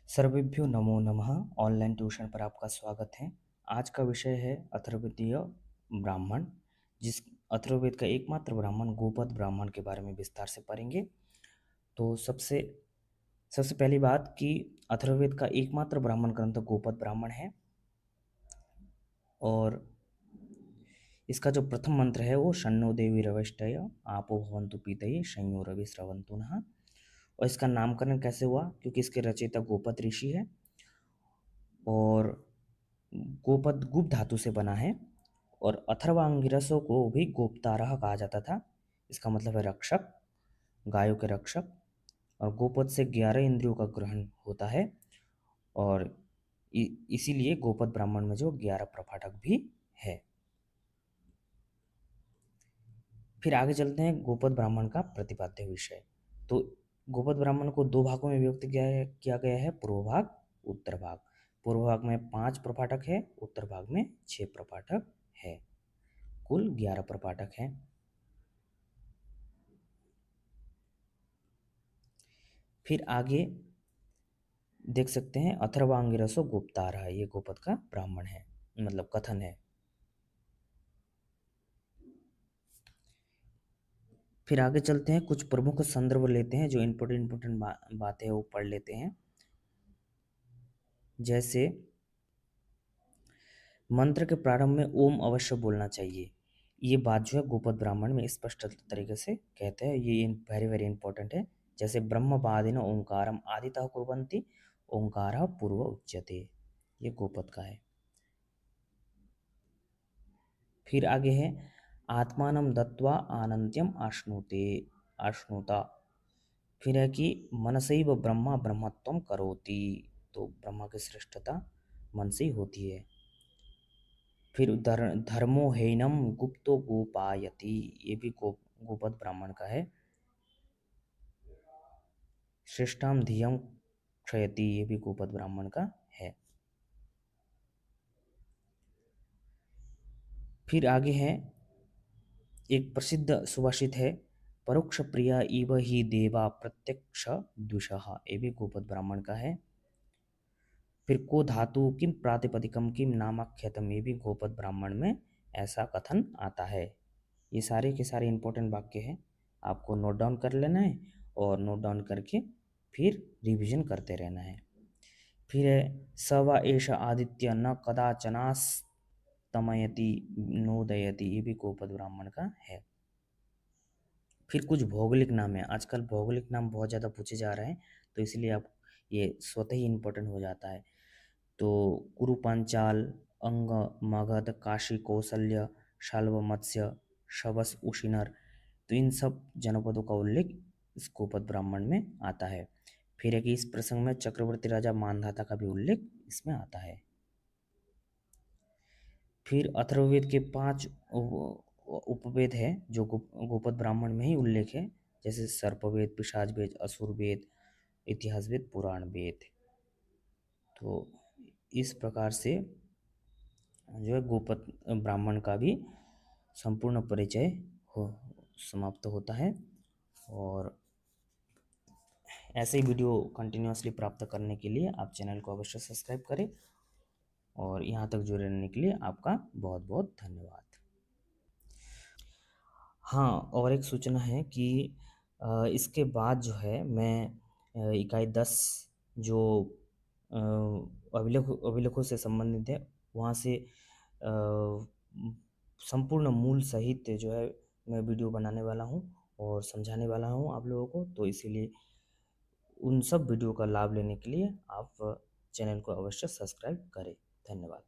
सर्वेभ्यो नमो नमः। Online tuition पर आपका स्वागत है। आज का विषय है अथर्ववेदीय ब्राह्मण। जिस अथर्ववेद का एकमात्र ब्राह्मण गोपद ब्राह्मण के बारे में विस्तार से पढ़ेंगे। तो सबसे सबसे पहली बात कि अथर्ववेद का एकमात्र ब्राह्मण ग्रंथ गोपद ब्राह्मण है। और इसका जो प्रथम मंत्र है वो शन्नो देवी रविष्टय आपो भवन्तु पीतये शंयो रवि स्रवन्तु नः। और इसका नामकरण कैसे हुआ? क्योंकि इसके रचयिता गोपद ऋषि है और गोपद गुप्त धातु से बना है। और अथर्वांगिरसों को भी गोपतारह कहा जाता था। इसका मतलब है रक्षक, गायों के रक्षक। और गोपद से 11 इंद्रियों का ग्रहण होता है और इसीलिए गोपद ब्राह्मण में जो 11 प्रपाठक भी है। फिर आगे चलते हैं गोपद ब्राह्मण का प्रतिपाद्य विषय। तो गोपद ब्राह्मण को दो भागों में विभक्त किया गया है, पूर्व भाग, उत्तर भाग। पूर्व भाग में 5 प्रपाठक है, उत्तर भाग में 6 प्रपाठक है। कुल 11 प्रपाठक हैं। फिर आगे देख सकते हैं अथर्वांगिरसो गुप्तारः, ये गोपद का ब्राह्मण है, मतलब कथन है। फिर आगे चलते हैं, कुछ प्रमुख संदर्भ लेते हैं, जो इंपॉर्टेंट बातें हैं वो पढ़ लेते हैं। जैसे मंत्र के प्रारंभ में ओम अवश्य बोलना चाहिए। ये बात जो है गोपद ब्राह्मण में स्पष्ट तरीके से कहते हैं, ये वेरी वेरी इंपॉर्टेंट है। जैसे ब्रह्मवादिन ओंकारम आदितः कुर्वन्ति ओंकारः पूर्व उच्यते, ये गोपद का है। फिर आगे है आत्मानं दत्वा आनंत्यम आश्नुते आश्नुता। फिर है कि मनसैव ब्रह्मा ब्रह्मत्वम करोति, तो ब्रह्मा की श्रेष्ठता मन से ही होती है। फिर धर्मो हैनम गुप्तो गोपायति, ये भी गोपद ब्राह्मण का है। श्रेष्ठाम धियम क्षयति, ये भी गोपद ब्राह्मण का है। फिर आगे है एक प्रसिद्ध सुभाषित है, परोक्ष प्रिया इव ही देवा प्रत्यक्ष द्विषः, ये भी गोपद ब्राह्मण का है। फिर को धातु किम प्रातिपदिकम किम नामाख्यतम, ये भी गोपद ब्राह्मण में ऐसा कथन आता है। ये सारे के सारे इंपॉर्टेंट वाक्य हैं, आपको नोट डाउन कर लेना है और नोट डाउन करके फिर रिवीजन करते रहना है। फिर है स वा एष आदित्य न कदाचनास्तमयति नोदयति, ये भी गोपद ब्राह्मण का है। फिर कुछ भौगोलिक नाम है, आजकल भौगोलिक नाम बहुत ज़्यादा पूछे जा रहे हैं, तो इसलिए आप ये स्वतः ही इम्पोर्टेंट हो जाता है। तो कुरु पांचाल, अंग, मगध, काशी, कौशल्य, शाल्व, मत्स्य, शवस, उशिनर, तो इन सब जनपदों का उल्लेख इस गोपद ब्राह्मण में आता है। फिर है कि इस प्रसंग में चक्रवर्ती राजा मानधाता का भी उल्लेख इसमें आता है। फिर अथर्ववेद के 5 उपवेद है जो गोपद ब्राह्मण में ही उल्लेख है, जैसे सर्पवेद, पिशाच वेद, असुर वेद, इतिहास वेद, पुराण वेद। तो इस प्रकार से जो है गोपद ब्राह्मण का भी संपूर्ण परिचय हो समाप्त होता है। और ऐसे ही वीडियो कंटिन्यूअसली प्राप्त करने के लिए आप चैनल को अवश्य सब्सक्राइब करें। और यहाँ तक जुड़े रहने के लिए आपका बहुत बहुत धन्यवाद। हाँ, और एक सूचना है कि इसके बाद जो है मैं इकाई 10 जो अभिलेखों से संबंधित है, वहाँ से संपूर्ण मूल सहित जो है मैं वीडियो बनाने वाला हूँ और समझाने वाला हूँ आप लोगों को। तो इसीलिए उन सब वीडियो का लाभ लेने के लिए आप चैनल को अवश्य सब्सक्राइब करें। धन्यवाद।